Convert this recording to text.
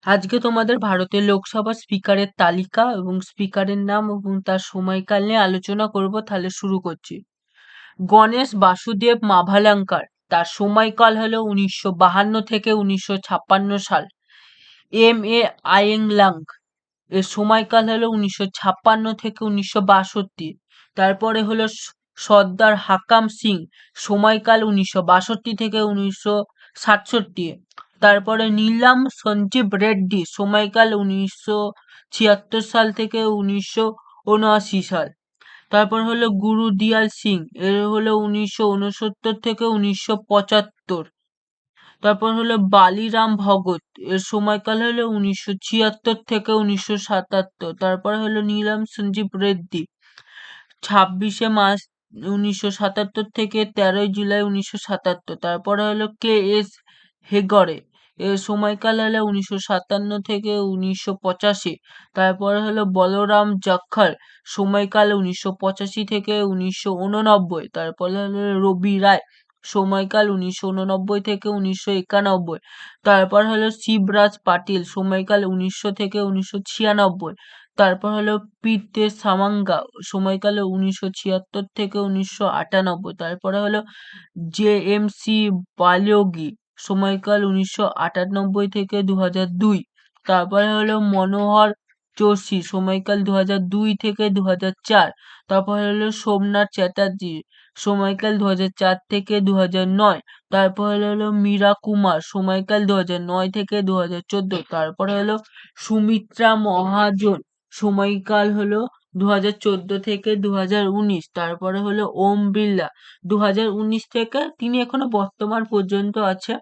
আজকে তোমাদের ভারতের লোকসভা স্পিকারের তালিকা এবং স্পিকারের নাম এবং তার সময়কাল নিয়ে আলোচনা করব। তাহলে শুরু করছি। গণেশ বাসুদেব মাভালাঙ্কার, তার সময়কাল হলো 1952 থেকে 1956 সাল। এম এ আয়েংলাং, এর সময়কাল হলো 1956 থেকে 1962। তারপরে হলো সর্দার হাকাম সিং, সময়কাল 1962 থেকে 1967। তারপরে নীলাম সঞ্জীব রেড্ডি, সময়কাল 1976 সাল থেকে 1979 সাল। তারপর হলো গুরু দিয়াল সিং, এর হলো 1969 থেকে 1975। তারপর হলো বালিরাম ভগত, এর সময়কাল হলো 1976 থেকে 1977। তারপর হলো নীলাম সঞ্জীব রেড্ডি, 26 মার্চ 1977 থেকে 13 জুলাই 1977। তারপরে হলো কে এস হেগড়ে, এর সময়কাল হলো 1957 থেকে 1985। তারপরে হলো বলরাম জাখর, সময়কাল 1985 থেকে 1989। তারপরে হলো রবি রায়, সময়কাল 1989 থেকে 1991। তারপর হলো শিবরাজ পাটিল, সময়কাল 1900 থেকে 1996। তারপর হলো পিতে সামাঙ্গা, সময়কাল 1976 থেকে 1998। তারপরে হলো জে এম সি বালিয়োগি, সময়কাল 1998 থেকে 2002। তারপরে হলো মনোহর যোশী, সময়কাল 2002 থেকে 2004। তারপরে হলো সোমনাথ চ্যাটার্জি, সময়কাল 2004 থেকে 2009। তারপর হলো মীরা কুমার, সময়কাল 2009 থেকে 2014। তারপরে হলো সুমিত্রা মহাজন, সময়কাল হলো 2014 থেকে 2019। তারপরে হলো ওম বিড়লা, 2019 থেকে তিনি এখনো বর্তমান পর্যন্ত আছে।